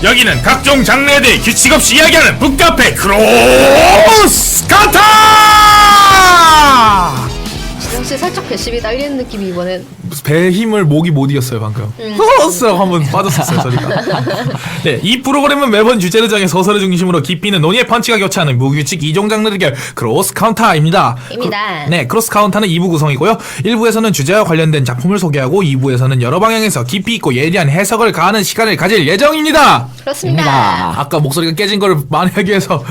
여기는 각종 장르에 대해 규칙 없이 이야기하는 북카페 크로스 카운터! 지성씨 살짝 배심이 딸리는 느낌이 이번엔. 배 힘을 목이 못 이겼어요 방금. 허스라고 한번 빠졌었어요 소리가. 네, 이 프로그램은 매번 주제를 정해 소설을 중심으로 깊이 있는 논의의 펀치가 교차하는 무규칙 2종 장르 대결 크로스 카운터입니다. 네, 크로스 카운터는 2부 구성이고요. 1부에서는 주제와 관련된 작품을 소개하고 2부에서는 여러 방향에서 깊이 있고 예리한 해석을 가하는 시간을 가질 예정입니다. 그렇습니다. 아까 목소리가 깨진 걸 만회하기 위해서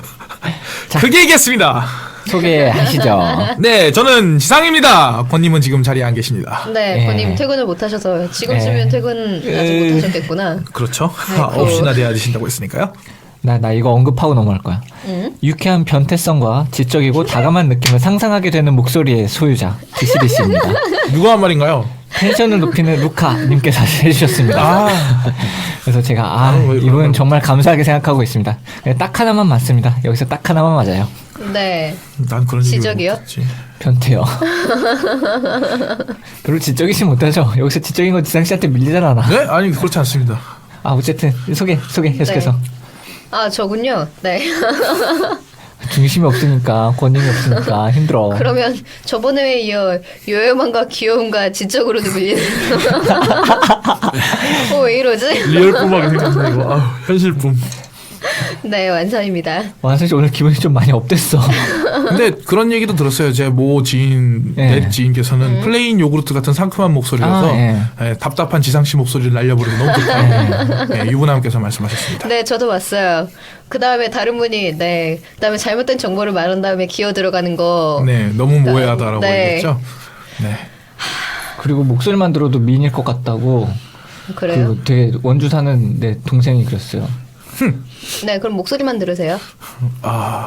크게 얘기했습니다. 소개하시죠. 네, 저는 지상입니다. 권님은 지금 자리에 안 계십니다. 네, 권님 퇴근을 못 하셔서 지금쯤이면 퇴근 아직 못 하셨겠구나. 그렇죠. 아이고. 9시나 돼야 되신다고 했으니까요. 나 이거 언급하고 넘어갈 거야. 유쾌한 변태성과 지적이고 다감한 느낌을 상상하게 되는 목소리의 소유자 DCDC입니다. 누가 한 말인가요? 텐션을 높이는 루카님께서 해주셨습니다. 그래서 제가 왜 이분 그러냐고. 정말 감사하게 생각하고 있습니다. 그냥 딱 하나만 맞습니다. 여기서 딱 하나만 맞아요. 네. 난 그런 얘기 지적이요? 못했지. 변태요. 별로 지적이지 못하죠. 여기서 지적인 건 지상 씨한테 밀리잖아. 나. 네? 아니 그렇지 않습니다. 어쨌든 소개 계속해서. 아, 저군요. 네. 중심이 없으니까 권능이 없으니까 힘들어. 그러면 저번 회에 이어 요요만과 귀여움과 지적으로도 밀리는. 왜 이러지? 리얼뿜하게 생겼네 이거. 현실뿜. 네, 완성입니다. 완선 씨 오늘 기분이 좀 많이 업됐어. 근데 그런 얘기도 들었어요. 제 모 지인, 예. 내 지인께서는 플레인 요구르트 같은 상큼한 목소리라서 예. 답답한 지상 씨 목소리를 날려버리고 너무 좋다고 유부남께서 말씀하셨습니다. 네, 저도 왔어요. 그 다음에 다른 분이, 네. 그 다음에 잘못된 정보를 말한 다음에 기어 들어가는 거. 네, 너무 모해하다라고 네. 얘기했죠. 네. 그리고 목소리만 들어도 미인일 것 같다고. 그래요? 그 되게 원주 사는 내 동생이 그랬어요. 네, 그럼 목소리만 들으세요.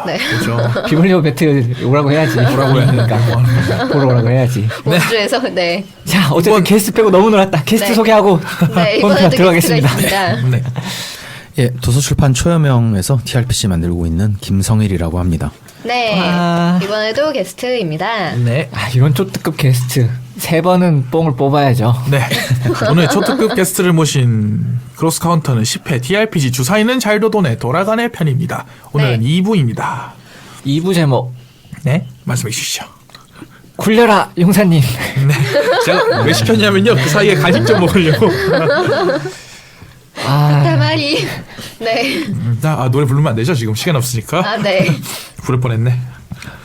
네. 그렇죠. 비블리오 배트 오라고 해야지. 오라고 해야 그러니까 보러 오라고 해야지. 원주에서, 네. 자, 어쨌든 게스트 빼고 너무 놀았다. 게스트 네. 소개하고 네, 본편 이번에도 들어가겠습니다. 게스트가 있습니다. 네. 예, 도서출판 초여명에서 TRPC 만들고 있는 김성일이라고 합니다. 네. 와. 이번에도 게스트입니다. 네. 이런 초특급 게스트 3번은 뽕을 뽑아야죠. 네. 오늘 초특급 게스트를 모신 크로스 카운터는 10회 TRPG 주사위는 잘도돈에 돌아가는 편입니다. 오늘은 네. 2부입니다. 2부 제목 네. 말씀해 주시죠. 굴려라 용사님. 네. 제가 왜 시켰냐면요. 그 사이에 간식 좀 먹으려고. 가마리. 네. 노래 부르면 안 되죠? 지금 시간 없으니까. 아, 네. 부를 뻔했네.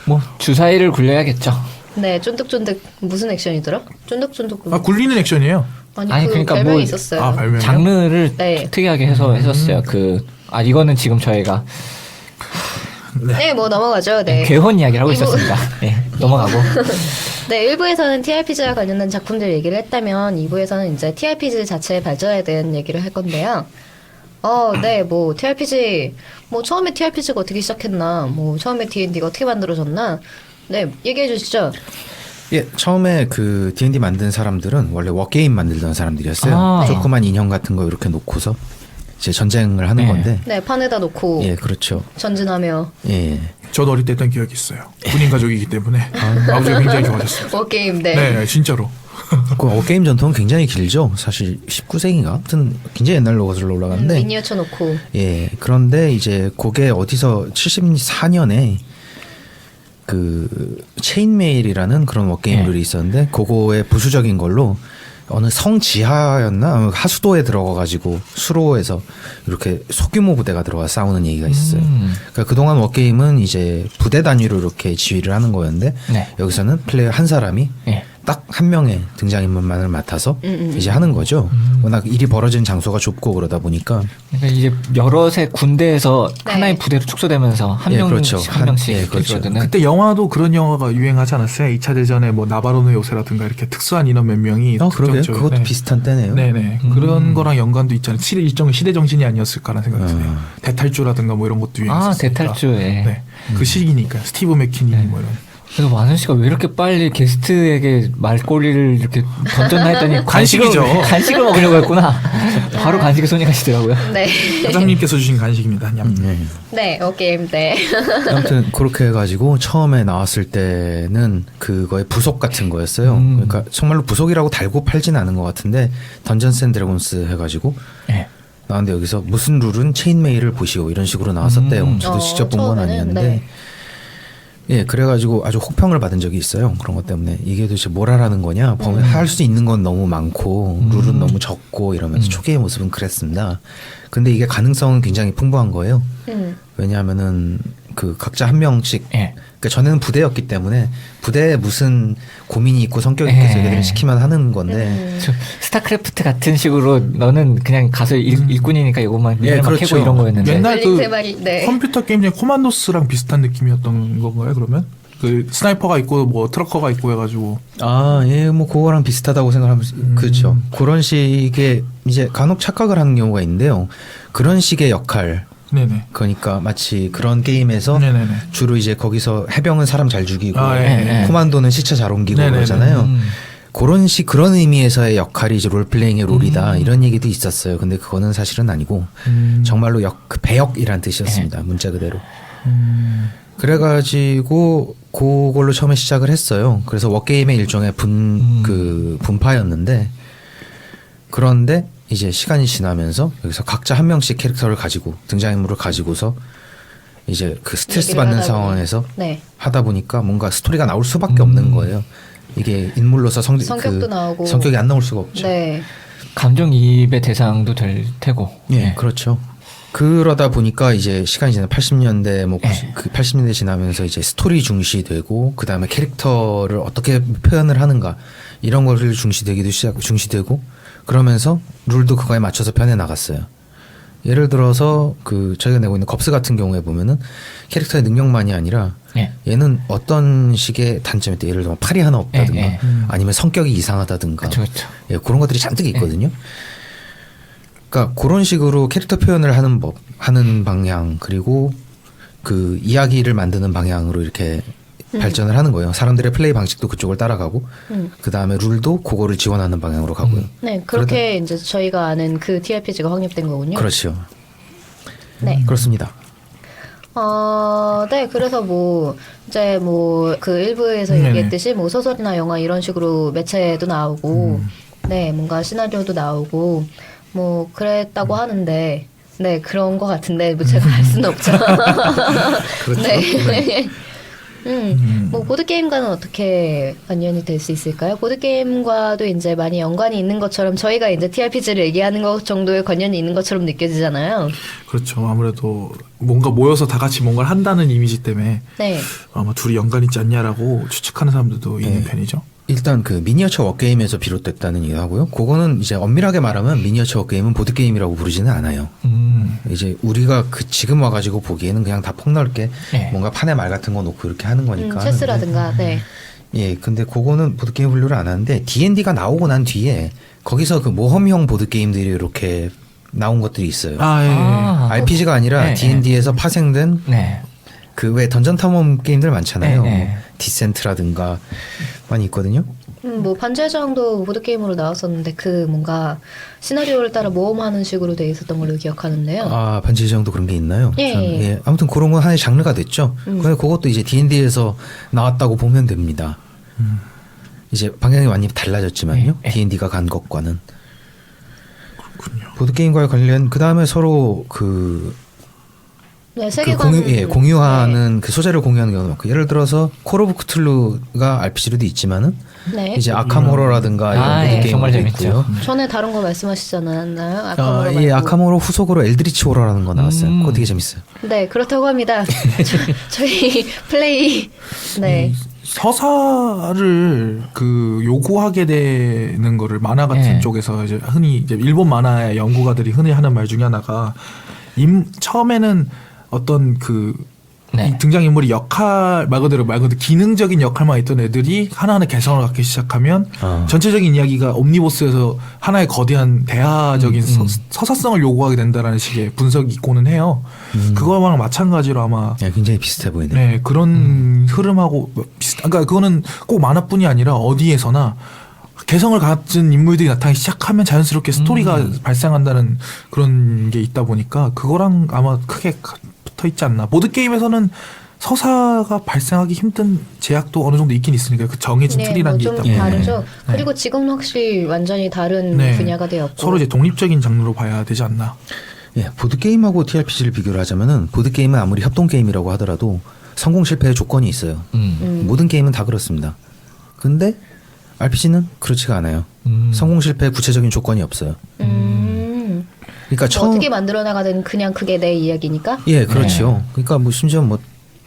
뭐 주사위를 굴려야겠죠. 네, 쫀득쫀득 무슨 액션이더라? 쫀득쫀득. 굴리는 액션이에요. 아니, 그 그러니까 별명이 뭐- 있었어요. 별명이요? 장르를 네. 특이하게 해서 했었어요. 이거는 지금 저희가 네, 뭐 넘어가죠. 네. 괴혼 이야기를 하고 이거- 있었습니다. 네, 넘어가고. 네, 1부에서는 TRPG와 관련된 작품들 얘기를 했다면 2부에서는 이제 TRPG 자체의 발전에 대한 얘기를 할 건데요. 네, 뭐 TRPG, 뭐 처음에 TRPG가 어떻게 시작했나, 뭐 처음에 D&D가 어떻게 만들어졌나, 네, 얘기해 주시죠. 예, 처음에 그 D&D 만든 사람들은 원래 워게임 만들던 사람들이었어요. 아. 조그만 인형 같은 거 이렇게 놓고서 이제 전쟁을 하는 네. 건데. 네, 판에다 놓고 예, 그렇죠. 전진하며 예. 저도 어릴 때 했던 기억이 있어요. 군인 가족이기 때문에 아버지가 굉장히 좋아하셨어요. 워게임, 네. 네, 진짜로. 그 워게임 전통은 굉장히 길죠. 사실 19세기인가? 아무튼 굉장히 옛날로 거슬러 올라가는데. 미니어처 놓고. 예. 그런데 이제 그게 어디서 74년에 그 체인메일이라는 그런 워게임들이 있었는데 그거의 부수적인 걸로 어느 성 지하였나 하수도에 들어가가지고 수로에서 이렇게 소규모 부대가 들어가 싸우는 얘기가 있었어요. 그러니까 그동안 워게임은 이제 부대 단위로 이렇게 지휘를 하는 거였는데 네. 여기서는 플레이어 한 사람이 예. 딱 한 명의 등장인물만을 맡아서 이제 하는 거죠. 워낙 일이 벌어진 장소가 좁고 그러다 보니까 그러니까 이제 여럿의 군대에서 네. 하나의 부대로 축소되면서 한 예, 명씩 그렇죠. 한 명씩 예, 이렇게 그렇죠. 줄어드는. 그때 영화도 그런 영화가 유행하지 않았어요? 2차 대전에 뭐 나바로는 요새라든가 이렇게 특수한 인원 몇 명이 그러게요. 특정 그것도 지역에- 비슷한 때네요. 네네. 그런 거랑 연관도 있잖아요. 일종의 시대 정신이 아니었을까라는 생각이 드네요. 대탈주라든가 뭐 이런 것도 유행했었으니까. 대탈주. 예. 네. 그 시기니까 스티브 맥키니 뭐 이런. 그래서 완선 씨가 왜 이렇게 빨리 게스트에게 말꼬리를 이렇게 던졌나 했더니 간식이죠. 간식을 먹으려고 했구나. 바로 간식에 손이 가시더라고요. 네. 사장님께서 주신 간식입니다. 냠. 네, 워게임, 네. 아무튼 그렇게 해가지고 처음에 나왔을 때는 그거의 부속 같은 거였어요. 그러니까 정말로 부속이라고 달고 팔진 않은 것 같은데 던전스 앤 드래곤스 해가지고 예. 나왔는데 여기서 무슨 룰은 체인메일을 보시오 이런 식으로 나왔었대요. 저도 직접 본 건 처음에는, 아니었는데 네. 예, 그래가지고 아주 혹평을 받은 적이 있어요. 그런 것 때문에 이게 도대체 뭘 하라는 거냐? 할 수 있는 건 너무 많고 룰은 너무 적고 이러면서 초기의 모습은 그랬습니다. 근데 이게 가능성은 굉장히 풍부한 거예요. 왜냐하면은 그 각자 한 명씩 예. 그러니까 저는 부대였기 때문에 부대에 무슨 고민이 있고 성격이 있어서 예. 얘네들을 시키면 하는 건데 저 스타크래프트 같은 식으로 너는 그냥 가서 일꾼이니까 이것만 예, 미네랄만 그렇죠. 캐고 이런 거였는데. 옛날 그 세 마리, 네. 컴퓨터 게임 중에 코만도스랑 비슷한 느낌이었던 건가요? 그러면 그 스나이퍼가 있고 뭐 트럭커가 있고 해가지고 아, 예, 뭐 그거랑 비슷하다고 생각하면 그렇죠. 그런 식의 이제 간혹 착각을 하는 경우가 있는데요. 그런 식의 역할 네네. 그러니까 마치 그런 게임에서 네네네. 주로 이제 거기서 해병은 사람 잘 죽이고 아, 예, 예. 코만도는 시체 잘 옮기고 네네네. 그러잖아요. 그런 의미에서의 역할이 이제 롤플레잉의 롤이다 이런 얘기도 있었어요. 근데 그거는 사실은 아니고 정말로 그 배역이란 뜻이었습니다. 문자 그대로. 그래가지고 그걸로 처음에 시작을 했어요. 그래서 워게임의 일종의 분파였는데 그런데 이제 시간이 지나면서 여기서 각자 한 명씩 캐릭터를 가지고 등장인물을 가지고서 이제 그 스트레스 얘기를 받는 하다 상황에서 네. 하다 보니까 뭔가 스토리가 나올 수밖에 없는 거예요. 이게 인물로서 성격도 나오고. 성격이 안 나올 수가 없죠. 네. 감정이입의 대상도 될 테고. 예, 그렇죠. 그러다 보니까 이제 시간이 지나 80년대 뭐 예. 그 80년대 지나면서 이제 스토리 중시되고 그 다음에 캐릭터를 어떻게 표현을 하는가 이런 거를 중시되고 그러면서 룰도 그거에 맞춰서 변해 나갔어요. 예를 들어서 그 저희가 내고 있는 겁스 같은 경우에 보면은 캐릭터의 능력만이 아니라 예. 얘는 어떤 식의 단점이 있다. 예를 들면 팔이 하나 없다든가 예, 예. 아니면 성격이 이상하다든가 그렇죠, 그렇죠. 예, 그런 것들이 잔뜩 있거든요. 그러니까 그런 식으로 캐릭터 표현을 하는 법, 하는 방향 그리고 그 이야기를 만드는 방향으로 이렇게 발전을 하는 거예요. 사람들의 플레이 방식도 그쪽을 따라가고 그 다음에 룰도 그거를 지원하는 방향으로 가고요. 네, 그렇게 이제 저희가 아는 그 TRPG가 확립된 거군요. 그렇죠. 네. 그렇습니다. 네, 그래서 뭐, 이제 뭐, 그 일부에서 네네. 얘기했듯이 뭐 소설이나 영화 이런 식으로 매체도 나오고, 네, 뭔가 시나리오도 나오고, 뭐, 그랬다고 하는데, 네, 그런 것 같은데, 뭐 제가 알 수는 없죠. 그렇죠. 네. 뭐 보드게임과는 어떻게 관련이 될 수 있을까요? 보드게임과도 이제 많이 연관이 있는 것처럼 저희가 이제 TRPG를 얘기하는 것 정도의 관련이 있는 것처럼 느껴지잖아요. 그렇죠. 아무래도 뭔가 모여서 다 같이 뭔가를 한다는 이미지 때문에 네. 아마 둘이 연관 있지 않냐라고 추측하는 사람들도 있는 편이죠. 일단 그 미니어처 워게임에서 비롯됐다는 얘기도 하고요. 그거는 이제 엄밀하게 말하면 미니어처 워게임은 보드게임이라고 부르지는 않아요. 이제 우리가 그 지금 와가지고 보기에는 그냥 다 폭넓게 네. 뭔가 판에 말 같은 거 놓고 이렇게 하는 거니까. 체스라든가, 네. 예, 근데 그거는 보드게임 분류를 안 하는데 D&D가 나오고 난 뒤에 거기서 그 모험형 보드게임들이 이렇게 나온 것들이 있어요. 아, 예. 아. RPG가 아니라 네, D&D에서 파생된 네. 그 왜 던전 탐험 게임들 많잖아요. 네, 네. 뭐 디센트라든가 많이 있거든요. 뭐 반지의 제왕도 보드게임으로 나왔었는데 그 뭔가 시나리오를 따라 모험하는 식으로 돼 있었던 걸로 기억하는데요. 아, 반지의 제왕도 그런 게 있나요? 예, 전, 예. 아무튼 그런 건 하나의 장르가 됐죠. 근데 그것도 이제 D&D에서 나왔다고 보면 됩니다. 이제 방향이 많이 달라졌지만요. 예, 예. D&D가 간 것과는. 그렇군요. 보드게임과의 관련 그 다음에 서로 그 네, 세계관 공유하는 그 소재를 공유하는 경우도 많고 예를 들어서 콜 오브 크툴루가 RPG로도 있지만은 네. 이제 아캄 호러라든가 이런 아, 보드 예, 정말 게임도 재밌죠. 있고요. 전에 다른 거 말씀하시지 않았나요? 아캄호러 예, 말고. 아캄 호러 후속으로 엘드리치 호러라는 거 나왔어요. 그거 되게 재밌어요. 네, 그렇다고 합니다. 저희 플레이. 네. 서사를 그 요구하게 되는 거를 만화 같은 예. 쪽에서 이제 흔히 이제 일본 만화의 연구가들이 흔히 하는 말 중에 하나가 처음에는 어떤 그 네. 이 등장인물이 말 그대로 기능적인 역할만 있던 애들이 하나하나 개성을 갖기 시작하면 전체적인 이야기가 옴니버스에서 하나의 거대한 대화적인 서사성을 요구하게 된다라는 식의 분석이 있고는 해요. 그거랑 마찬가지로 아마 예, 굉장히 비슷해 보이네요. 네, 그런 흐름하고 그러니까 그거는 꼭 만화뿐이 아니라 어디에서나 개성을 가진 인물들이 나타나기 시작하면 자연스럽게 스토리가 발생한다는 그런 게 있다 보니까 그거랑 아마 크게 붙어 있지 않나. 보드 게임에서는 서사가 발생하기 힘든 제약도 어느 정도 있긴 있으니까 그 정해진 틀이라는 게 좀 있다 보니 다르죠. 그리고 지금은 확실히 완전히 다른 네. 분야가 되었고 서로 이제 독립적인 장르로 봐야 되지 않나. 예, 보드 게임하고 TRPG를 비교를 하자면은 보드 게임은 아무리 협동 게임이라고 하더라도 성공 실패의 조건이 있어요. 모든 게임은 다 그렇습니다. 근데 RPG는 그렇지가 않아요. 성공 실패 구체적인 조건이 없어요. 그러니까 뭐 처음 어떻게 만들어 나가든 그냥 그게 내 이야기니까. 예, 그렇죠. 그러니까 뭐 심지어 뭐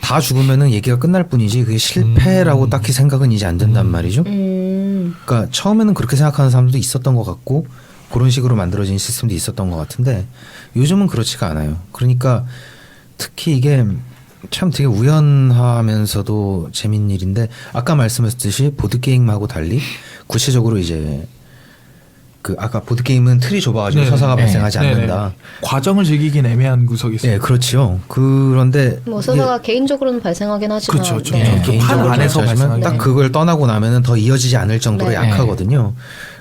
다 죽으면은 얘기가 끝날 뿐이지 그게 실패라고 딱히 생각은 이제 안 된단 말이죠. 그러니까 처음에는 그렇게 생각하는 사람들도 있었던 것 같고 그런 식으로 만들어진 시스템도 있었던 것 같은데 요즘은 그렇지가 않아요. 그러니까 특히 이게 참 되게 우연하면서도 재밌는 일인데 아까 말씀하셨듯이 보드 게임하고 달리 구체적으로 이제 그 아까 보드 게임은 틀이 좁아가지고 네네. 서사가 네. 발생하지 않는다. 과정을 즐기긴 애매한 구석이 있어요. 예, 그렇죠. 그런데 뭐 서사가 개인적으로는 발생하긴 하지만 그렇죠. 좀 네. 그 판 개인적으로 안에서 그렇죠. 하지만 발생하는 딱 그걸 떠나고 나면은 더 이어지지 않을 정도로 네. 약하거든요.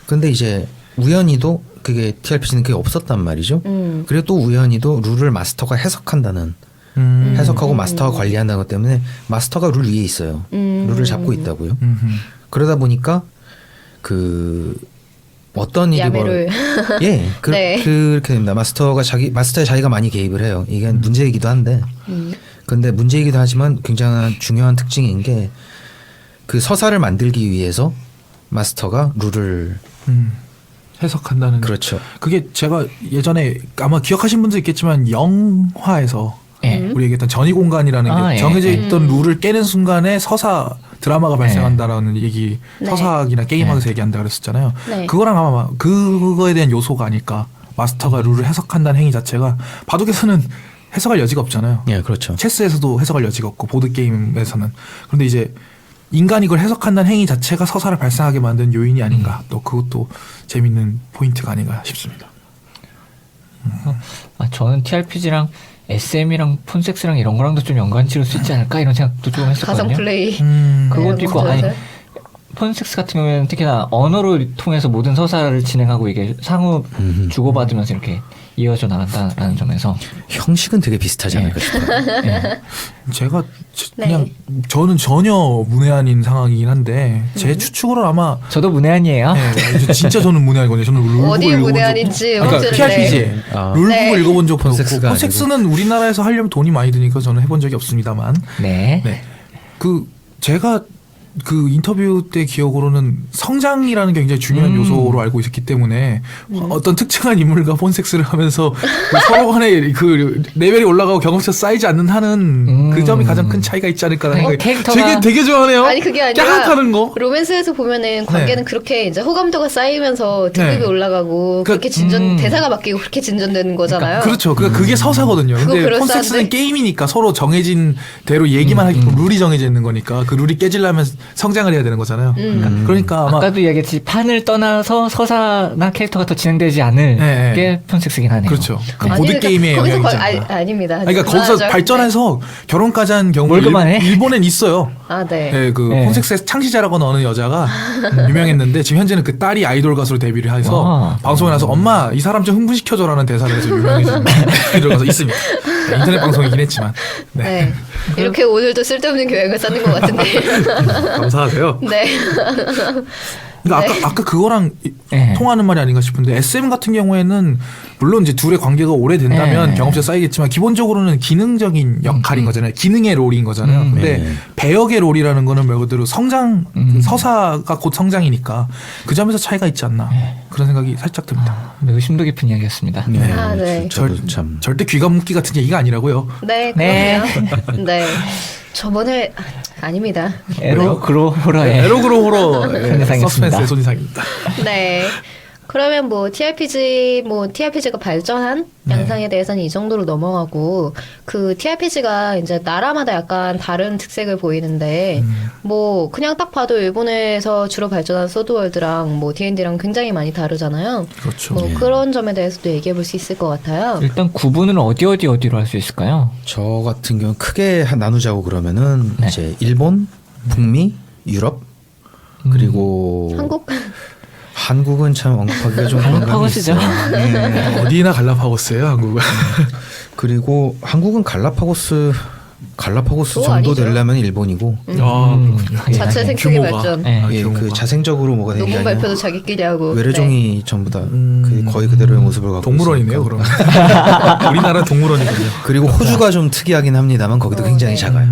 근데 이제 우연히도 그게 TRPG는 그게 없었단 말이죠. 그리고 또 우연히도 룰을 마스터가 해석한다는 해석하고 마스터가 관리한다는 것 때문에 마스터가 룰 위에 있어요. 룰을 잡고 있다고요. 그러다 보니까 그 어떤 일이 야매를 예, 네. 그렇게 됩니다. 마스터에 자기가 많이 개입을 해요. 이게 문제이기도 한데, 근데 문제이기도 하지만 굉장한 중요한 특징인 게 그 서사를 만들기 위해서 마스터가 룰을 해석한다는. 그렇죠. 그게 제가 예전에 아마 기억하신 분도 있겠지만 영화에서 예. 우리 얘기했던 전이공간이라는 아, 게 예. 정해져 있던 룰을 깨는 순간에 서사 드라마가 발생한다라는 얘기 네. 서사학이나 게임학에서 얘기한다 그랬었잖아요. 네. 그거랑 아마 그거에 대한 요소가 아닐까. 마스터가 룰을 해석한다는 행위 자체가 바둑에서는 해석할 여지가 없잖아요. 예, 그렇죠. 체스에서도 해석할 여지가 없고 보드 게임에서는. 그런데 이제 인간이 그걸 해석한다는 행위 자체가 서사를 발생하게 만든 요인이 아닌가. 또 그것도 재밌는 포인트가 아닌가 싶습니다. 저는 TRPG랑 SM이랑 폰섹스랑 이런 거랑도 좀 연관 지을 수 있지 않을까 이런 생각도 조금 했었거든요. 가상 플레이. 그것도 네, 있고 뭐 아니 그래서? 폰섹스 같은 경우에는 특히나 언어를 통해서 모든 서사를 진행하고 이게 상호 주고받으면서 이렇게 이어져 나간다라는 점에서 형식은 되게 비슷하지 않을까 싶어요. 제가 네. 그냥 저는 전혀 문외한인 상황이긴 한데 제 추측으로는 아마 저도 문외한이에요. 네, 진짜 저는 문외한이거든요. 저는 룰북을 어디에 읽어본 문외한인지 적, 그러니까 확실히 TRPG 아. 룰북을 네. 읽어본 적도 없고 폰섹스가 폰섹스는 우리나라에서 하려면 돈이 많이 드니까 저는 해본 적이 없습니다만 네. 네. 그 제가 그 인터뷰 때 기억으로는 성장이라는 게 굉장히 중요한 요소로 알고 있었기 때문에 어떤 특정한 인물과 폰섹스를 하면서 그 서로 간의 그 레벨이 올라가고 경험치가 쌓이지 않는 한은 그 점이 가장 큰 차이가 있지 않을까라는 생각이 캐릭터가- 되게 좋아하네요. 아니 그게 아니라 깨끗하는 거. 로맨스에서 보면은 관계는 그렇게 이제 호감도가 쌓이면서 등급이 네. 올라가고 그렇게 대사가 바뀌고 그렇게 진전되는 거잖아요. 그렇죠. 그게 서사거든요. 그거 근데 그럴싸한데? 폰섹스는 게임이니까 서로 정해진 대로 얘기만 하게끔 룰이 정해져 있는 거니까 그 룰이 깨지려면 성장을 해야 되는 거잖아요. 그러니까 아마 아까도 이야기했듯이 판을 떠나서 서사나 캐릭터가 더 진행되지 않을 네, 게 폰섹스긴 하네요. 그렇죠. 그 아니, 보드 그러니까 게임의 거기서 영향이지 거- 않나. 아닙니다. 그러니까 거기서 그만하죠. 발전해서 결혼까지 한 경우 월급만 해? 일본엔 있어요. 아, 네. 네, 그 네. 폰섹스의 창시자라고 하는 여자가 유명했는데 지금 현재는 그 딸이 아이돌 가수로 데뷔를 해서 와. 방송에 나서 엄마 이 사람 좀 흥분시켜줘라는 대사를 해서 유명해진 아이돌 가수 있습니다. 네, 인터넷 방송이긴 했지만 네. 네. 이렇게 오늘도 쓸데없는 교양을 쌓는 것 같은데. 감사하세요. 네. 그러니까 아까 그거랑 네. 통하는 말이 아닌가 싶은데 SM 같은 경우에는 물론 이제 둘의 관계가 오래된다면 네. 경험치가 쌓이겠지만 기본적으로는 기능적인 역할인 거잖아요. 기능의 롤인 거잖아요. 근데 네. 배역의 롤이라는 거는 말 그대로 성장 서사가 곧 성장이니까 그 점에서 차이가 있지 않나 그런 생각이 살짝 듭니다. 매우 심도 깊은 이야기였습니다. 네. 아, 네. 저도 참 절대 귀가 묶기 같은 얘기가 아니라고요. 네, 네. 그럼요. 네. 저번에 아닙니다. 에로그로 호러의 에로그로 호러 손이상이었습니다. 서스펜스의 손이상입니다. 네. 그러면 뭐 TRPG가 발전한 양상에 대해서는 이 정도로 넘어가고 그 TRPG가 이제 나라마다 약간 다른 특색을 보이는데 뭐 그냥 딱 봐도 일본에서 주로 발전한 소드월드랑 뭐 D&D랑 굉장히 많이 다르잖아요. 그렇죠. 뭐 그런 점에 대해서도 얘기해 볼 수 있을 것 같아요. 일단 구분은 어디로 할 수 있을까요? 저 같은 경우 크게 나누자고 그러면은 네. 이제 일본, 북미, 유럽 그리고 한국은 참 언급하기가 좀 그런 감이 갈라파고스죠. 있어요. 네. 어디나 갈라파고스예요, 한국은. 그리고 한국은 갈라파고스 갈라파고스 그거 정도 아니죠? 되려면 일본이고 자체 생태계 규모가. 발전. 네. 예, 그 규모가. 자생적으로 뭐가 되는 게 논문 아니라 발표도 자기끼리 하고. 외래종이 전부 다 거의 그대로의 모습을 갖고 동물원이네요, 있으니까. 그러면. 우리나라 동물원이군요. 그리고 호주가 좀 특이하긴 합니다만 거기도 굉장히 네. 작아요.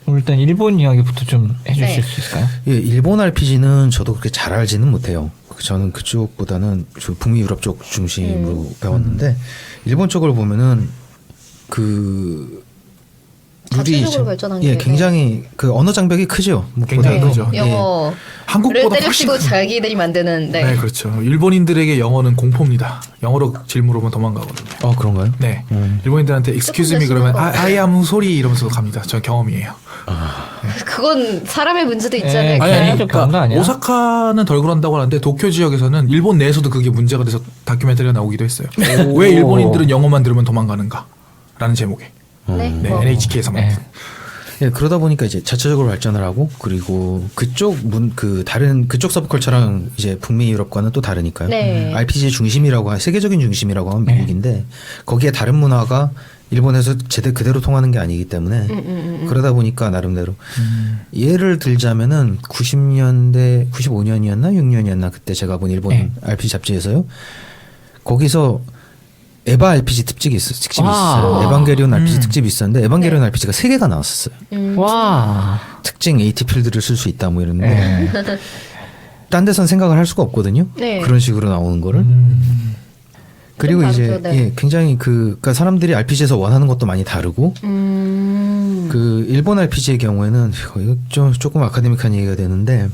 그럼 일단 일본 이야기부터 좀 해주실 네. 수 있을까요? 예, 일본 RPG는 저도 그렇게 잘 알지는 못해요. 저는 그쪽보다는 저 북미 유럽 쪽 중심으로 배웠는데 일본 쪽을 보면은 그 자체적으로 발전한 예, 게, 굉장히 그 언어 장벽이 크죠. 굉장히 무엇보다도. 크죠. 예. 영어를 한국보다 때려치고 훨씬 자기들이 만드는. 네, 그렇죠. 일본인들에게 영어는 공포입니다. 영어로 질문하면 도망가거든요. 그런가요? 네. 음. 일본인들한테 excuse me 조금 그러면 더 I am sorry 이러면서 갑니다. 저 경험이에요. 그건 사람의 문제도 있지 예, 않을까요? 아니, 개인적 그런 거 아니야? 오사카는 덜 그런다고 하는데 도쿄 지역에서는 일본 내에서도 그게 문제가 돼서 다큐멘터리가 나오기도 했어요. 왜 일본인들은 영어만 들으면 도망가는가? 라는 제목의. 네. 네, 뭐. NHK에서 만든. 예, 그러다 보니까 이제 자체적으로 발전을 하고 그리고 그쪽 다른 그쪽 서브컬처랑 이제 북미 유럽과는 또 다르니까요. 네. RPG 중심이라고 세계적인 중심이라고 하면 미국인데 거기에 다른 문화가 일본에서 그대로 통하는 게 아니기 때문에 그러다 보니까 나름대로 예를 들자면은 90년대 95년이었나 6년이었나 그때 제가 본 일본 RPG 잡지에서요. 거기서 에바 RPG 특집이 있었어요. 와. 에반게리온 RPG 특집이 있었는데 에반게리온 RPG가 3개가 나왔었어요. 와. 특징 AT 필드를 쓸 수 있다 뭐 이러는데 네. 딴 데선 생각을 할 수가 없거든요. 네. 그런 식으로 나오는 거를. 그리고 좀 이제 다르죠, 네. 예, 굉장히 그러니까 사람들이 RPG에서 원하는 것도 많이 다르고 그 일본 RPG의 경우에는 이거 좀 조금 아카데믹한 얘기가 되는데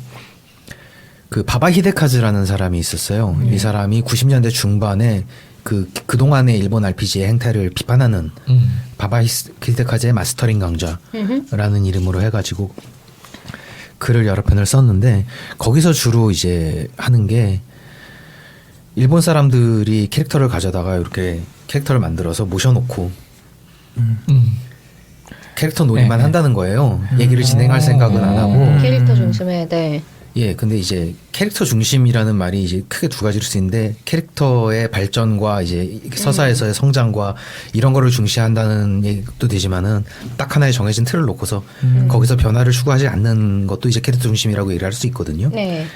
그 바바 히데카즈라는 사람이 있었어요. 이 사람이 90년대 중반에 그동안의 일본 RPG의 행태를 비판하는 바바 히데카즈의 마스터링 강좌라는 이름으로 해가지고 글을 여러 편을 썼는데 거기서 주로 이제 하는 게 일본 사람들이 캐릭터를 가져다가 이렇게 캐릭터를 만들어서 모셔놓고 캐릭터 놀이만 네. 한다는 거예요. 얘기를 진행할 생각은 안 하고. 캐릭터 중심에. 네. 예, 근데 이제 캐릭터 중심이라는 말이 이제 크게 두 가지로 쓰이는데 캐릭터의 발전과 이제 서사에서의 성장과 이런 거를 중시한다는 얘기도 되지만은 딱 하나의 정해진 틀을 놓고서 거기서 변화를 추구하지 않는 것도 이제 캐릭터 중심이라고 얘기를 할 수 있거든요. 네.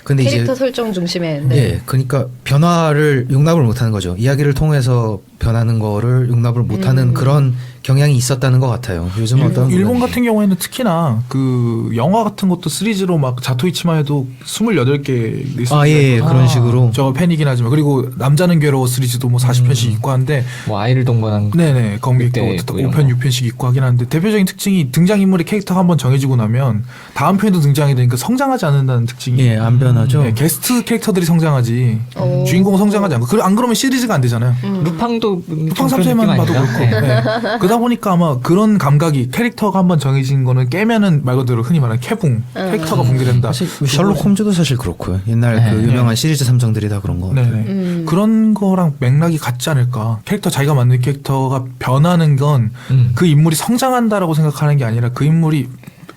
근데 캐릭터 이제 설정 중심에. 네. 예, 그러니까 변화를 용납을 못하는 거죠. 이야기를 통해서 변하는 거를 용납을 못하는 그런 경향이 있었다는 것 같아요. 요즘 어떤 일본 같은 경우에는 특히나 그 영화 같은 것도 시리즈로 막 자토이치마 해도 28개 있어요. 예, 그런 식으로. 저 팬이긴 하지만 그리고 남자는 괴로워 시리즈도 뭐 40편씩 있고 한데 뭐 아이를 동반한 네네 거기도 늑대 뭐 이런 5편 6편씩 있고 하긴 하는데 대표적인 특징이 등장인물의 캐릭터가 한번 정해지고 나면 다음 편에도 등장이 되니까 성장하지 않는다는 특징이 예, 안 변하죠. 네, 게스트 캐릭터들이 성장하지 오. 주인공은 성장하지 않고 안 그러면 시리즈가 안 되잖아요. 루팡도 쿠팡 3세만 봐도 그렇고 네. 그러다 보니까 아마 그런 감각이 캐릭터가 한번 정해진 거는 깨면은 말 그대로 흔히 말하는 캐붕 캐릭터가 붕괴된다. 사실 셜록 홈즈도 사실 그렇고요. 옛날 그 유명한 시리즈 삼성들이 다 그런 거 같아요. 네네. 그런 거랑 맥락이 같지 않을까. 캐릭터 자기가 만든 캐릭터가 변하는 건 그 인물이 성장한다라고 생각하는 게 아니라 그 인물이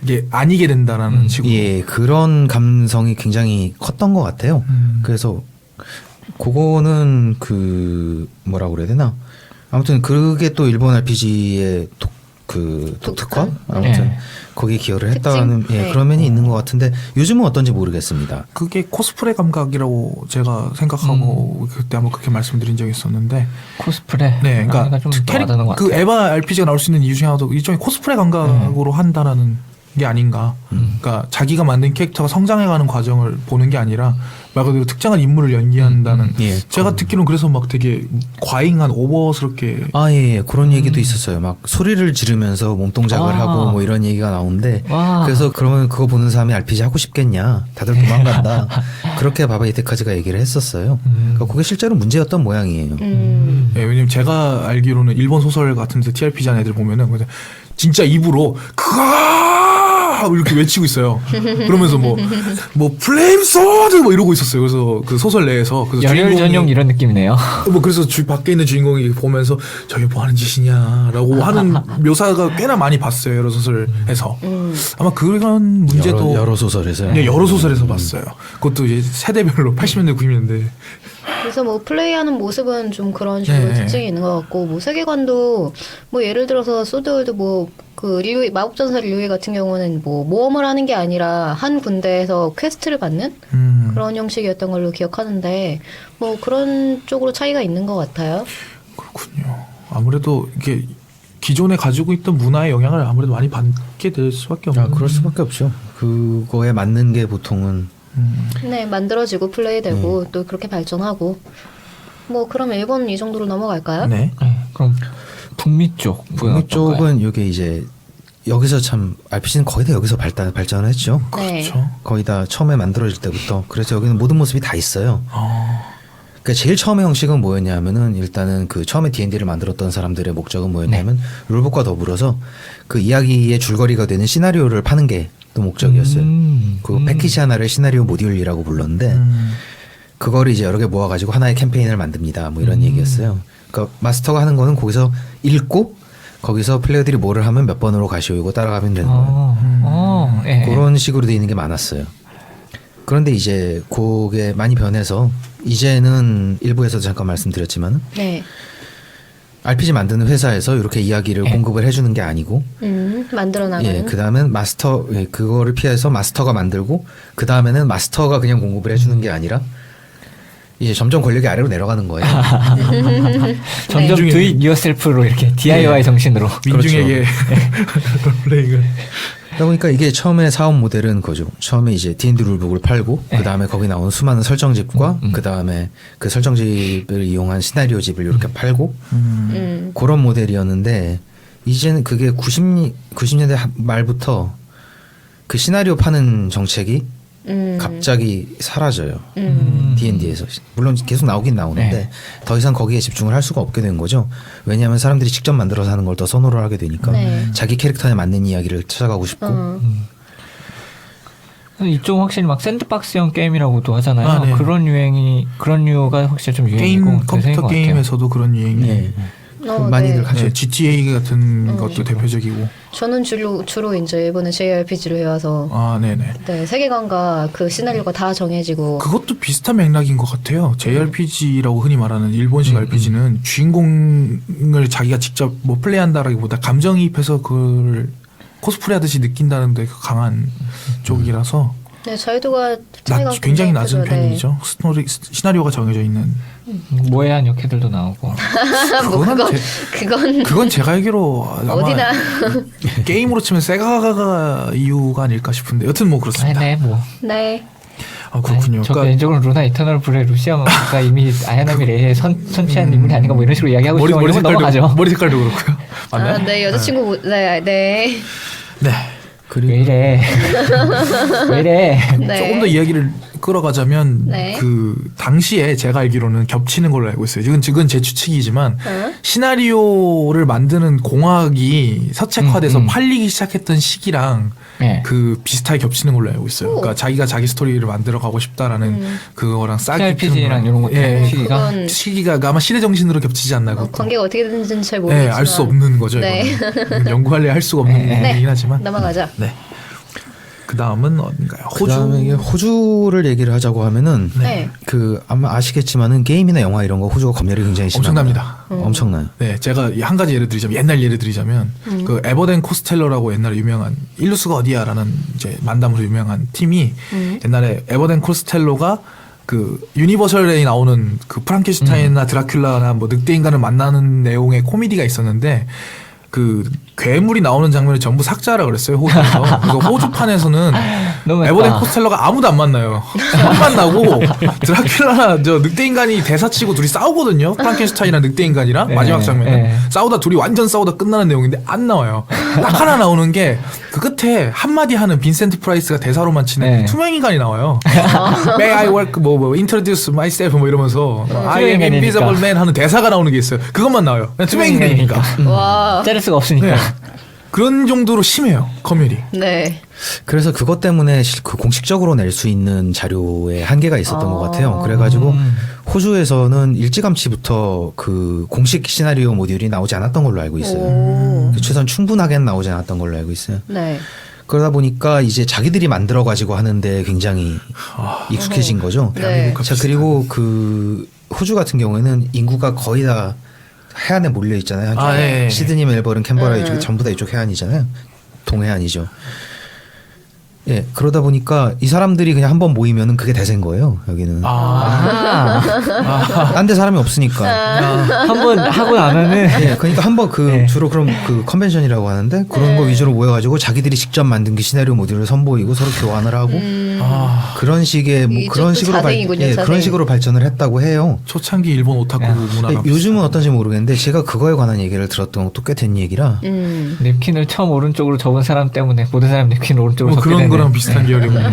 이게 아니게 된다라는 식으로. 예, 그런 감성이 굉장히 컸던 것 같아요. 그래서 그거는 그 뭐라고 그래야 되나? 아무튼 그게 또 일본 RPG의 독특화? 아무튼 네. 거기에 기여를 했다는 특징? 예, 네. 그런 면이 있는 것 같은데 요즘은 어떤지 모르겠습니다. 그게 코스프레 감각이라고 제가 생각하고 그때 한번 그렇게 말씀드린 적이 있었는데 코스프레. 네, 그러니까 좀 캐릭 와닿는 것 그 같아요. 에바 RPG가 나올 수 있는 이유 중에 하나도 일종의 코스프레 감각으로 한다라는 게 아닌가. 그러니까 자기가 만든 캐릭터가 성장해가는 과정을 보는 게 아니라 말 그대로 특정한 인물을 연기한다는. 예. 제가 듣기로는 그래서 막 되게 과잉한 오버스럽게. 예, 그런 얘기도 있었어요. 막 소리를 지르면서 몸 동작을 아. 하고 뭐 이런 얘기가 나오는데 와. 그래서 그러면 그거 보는 사람이 RPG 하고 싶겠냐? 다들 도망간다. 그렇게 바바 히데카즈가 얘기를 했었어요. 그러니까 그게 실제로 문제였던 모양이에요. 예, 왜냐면 제가 알기로는 일본 소설 같은 데 TRPG 하는 애들 보면은 진짜 입으로 그아 야 이렇게 외치고 있어요. 그러면서 뭐 플레임 소드 뭐 이러고 있었어요. 그래서 그 소설 내에서 그래서 열혈 주인공이 전용 이런 느낌이네요. 뭐 그래서 밖에 있는 주인공이 보면서 저게 뭐 하는 짓이냐라고 하는 묘사가 꽤나 많이 봤어요. 여러 소설에서 아마 그런 문제도 여러 소설에서요. 네, 여러 소설에서 봤어요. 그것도 이제 세대별로 80년대 90년대 그래서 뭐 플레이하는 모습은 좀 그런 식으로 네. 특징이 있는 것 같고 뭐 세계관도 뭐 예를 들어서 소드월드 뭐 그 리우이 마법전사 리우이 같은 경우는 뭐 모험을 하는 게 아니라 한 군대에서 퀘스트를 받는 그런 형식이었던 걸로 기억하는데 뭐 그런 쪽으로 차이가 있는 것 같아요. 그렇군요. 아무래도 이게 기존에 가지고 있던 문화의 영향을 아무래도 많이 받게 될 수밖에 없는. 그럴 수밖에 없죠. 그거에 맞는 게 보통은 네, 만들어지고 플레이되고 또 그렇게 발전하고 뭐 그럼 일본 이 정도로 넘어갈까요? 네. 네, 그럼 북미 쪽 북미 쪽은 이게 이제 여기서 참 RPG는 거의 다 여기서 발전을 했죠. 네. 그렇죠. 거의 다 처음에 만들어질 때부터. 그래서 여기는 모든 모습이 다 있어요. 그러니까 제일 처음의 형식은 뭐였냐면은 일단은 그 처음에 D&D를 만들었던 사람들의 목적은 뭐였냐면 룰북과 더불어서 그 이야기의 줄거리가 되는 시나리오를 파는 게 또 목적이었어요. 그 패키지 하나를 시나리오 모듈이라고 불렀는데 그거를 이제 여러 개 모아가지고 하나의 캠페인을 만듭니다. 뭐 이런 얘기였어요. 그러니까 마스터가 하는 거는 거기서 읽고 거기서 플레이어들이 뭐를 하면 몇 번으로 가시오고 따라가면 되는 거예요. 예. 그런 식으로 돼 있는 게 많았어요. 그런데 이제 그게 많이 변해서 이제는 일부에서도 잠깐 말씀드렸지만 네. RPG 만드는 회사에서 이렇게 이야기를 공급을 해주는 게 아니고 만들어 나가는. 예, 그 다음엔 마스터, 예, 그거를 피해서 마스터가 만들고, 그 다음에는 마스터가 그냥 공급을 해주는 게 아니라, 이제 점점 권력이 아래로 내려가는 거예요. 점점 민중에게- do it yourself로 이렇게 DIY 정신으로. 민중에게 롤플레잉을 그러다 보니까 이게 처음에 사업 모델은 그거죠. 처음에 이제 D&D 룰북을 팔고, 그 다음에 거기 나온 수많은 설정집과, 그 다음에 그 설정집을 이용한 시나리오집을 이렇게 팔고, 그런 모델이었는데, 이제는 그게 90년대 말부터 그 시나리오 파는 정책이 갑자기 사라져요. D&D에서. 물론 계속 나오긴 나오는데 네. 더 이상 거기에 집중을 할 수가 없게 된 거죠. 왜냐하면 사람들이 직접 만들어서 하는 걸 더 선호를 하게 되니까 네. 자기 캐릭터에 맞는 이야기를 찾아가고 싶고 이쪽 확실히 막 샌드박스형 게임이라고도 하잖아요. 아, 네. 그런 류가 확실히 좀 유행이고 게임 대세인 것 컴퓨터 같아요. 게임에서도 그런 유행이 네. 네. 많이들 가죠. 네, GTA 같은 것도 대표적이고 저는 주로 이제 일본의 JRPG를 해와서 아 네네 네, 세계관과 그 시나리오가 다 정해지고 그것도 비슷한 맥락인 것 같아요. JRPG라고 흔히 말하는 일본식 RPG는 주인공을 자기가 직접 뭐 플레이한다라기보다 감정이입해서 그걸 코스프레하듯이 느낀다는 데 강한 쪽이라서 네, 자유도가 차이가 굉장히 낮은 크죠. 네. 편이죠. 시나리오가 정해져 있는 모해한 역해들도 나오고. 그건 제가 알기로 아마 어디나 게임으로 치면 세가가 이유가 아닐까 싶은데 여튼 뭐 그렇습니다. 네, 뭐. 네. 아 그렇군요. 저 그러니까 개인적으로 루나 이터널 블레 루시아가 이미 아야나미 레이에 선취한 인물이 아닌가 뭐 이런 식으로 이야기하고 머리 싶으면 넘어가죠. 머리 색깔도 그렇고요. 맞나요? 아, 네, 여자친구 네. 네. 왜 이래? 왜 이래? 네. 조금 더 이야기를 끌어가자면 네. 그 당시에 제가 알기로는 겹치는 걸로 알고 있어요. 지금 제 추측이지만 시나리오를 만드는 공학이 서책화돼서 팔리기 시작했던 시기랑 네. 그 비슷하게 겹치는 걸로 알고 있어요. 그러니까 자기가 자기 스토리를 만들어 가고 싶다라는 그거랑 싹 TRPG랑 이런 것들 예, 시기가 그건 시기가 아마 시대 정신으로 겹치지 않나. 그것도. 관계가 어떻게 되는지는 잘 네, 모르겠지만 알 수 없는 거죠. 네. 이거는. 연구할래 할 수가 없는 부분이긴 하지만. 넘어가자. 네. 그 다음은 어딘가요? 호주. 그다음에 이게 호주를 얘기를 하자고 하면은 네. 그 아마 아시겠지만은 게임이나 영화 이런 거 호주가 검열이 굉장히 심합니다. 엄청납니다. 엄청나요. 네, 제가 한 가지 예를 드리자면 옛날 예를 드리자면 그 에버덴 코스텔러라고 옛날에 유명한 일루스가 어디야라는 이제 만담으로 유명한 팀이 옛날에 에버덴 코스텔로가 그 유니버셜에 나오는 그 프랑켄슈타인이나 드라큘라나 뭐 늑대 인간을 만나는 내용의 코미디가 있었는데 그 괴물이 나오는 장면을 전부 삭제하라 그랬어요 호주에서. 그래서 호주판에서는 너무했다. 에버덴 코스텔러가 아무도 안 만나요. 안 만나고 드라큘라나 저 늑대 인간이 대사치고 둘이 싸우거든요. 프랑켄슈타인이랑 늑대 인간이랑 네, 마지막 장면은 네. 싸우다 둘이 완전 싸우다 끝나는 내용인데 안 나와요. 딱 하나 나오는 게 그 끝에 한마디 하는 빈센트 프라이스가 대사로만 치는 네. 그 투명 인간이 나와요. May I work 뭐 introduce myself 뭐 이러면서 I am 인간이니까. invisible man 하는 대사가 나오는 게 있어요. 그것만 나와요. 그냥 투명 인간이니까. 와. 자를 수가 없으니까. 네. 그런 정도로 심해요 검열이. 네. 그래서 그것 때문에 그 공식적으로 낼 수 있는 자료에 한계가 있었던 것 같아요. 그래가지고 호주에서는 일찌감치부터 그 공식 시나리오 모듈이 나오지 않았던 걸로 알고 있어요. 오. 최소한 충분하게는 나오지 않았던 걸로 알고 있어요. 네. 그러다 보니까 이제 자기들이 만들어가지고 하는데 굉장히 익숙해진 거죠. 네. 자, 그리고 그 호주 같은 경우에는 인구가 거의 다 해안에 몰려 있잖아요. 아, 예, 예. 시드니, 멜버른, 캔버라 이쪽이 전부 다 이쪽 해안이잖아요. 동해안이죠. 예, 그러다 보니까 이 사람들이 그냥 한번 모이면은 그게 대세인 거예요. 여기는. 딴 데 사람이 없으니까. 한번 하고 나면은 예, 그러니까 한번 그 네. 주로 그럼 그 컨벤션이라고 하는데 그런 거 위주로 모여가지고 자기들이 직접 만든 그 시나리오 모듈을 선보이고 서로 교환을 하고 그런 식의 뭐 이쪽도 그런 식으로 자생이군요, 자생. 그런 식으로 발전을 했다고 해요. 초창기 일본 오타쿠 문화가 요즘은 어떤지 모르겠는데 제가 그거에 관한 얘기를 들었던 것도 꽤 된 얘기라. 냅킨을 처음 오른쪽으로 접은 사람 때문에 모든 사람 냅킨 오른쪽으로 뭐 접게 그런 되는. 거랑 비슷한 계열이군요.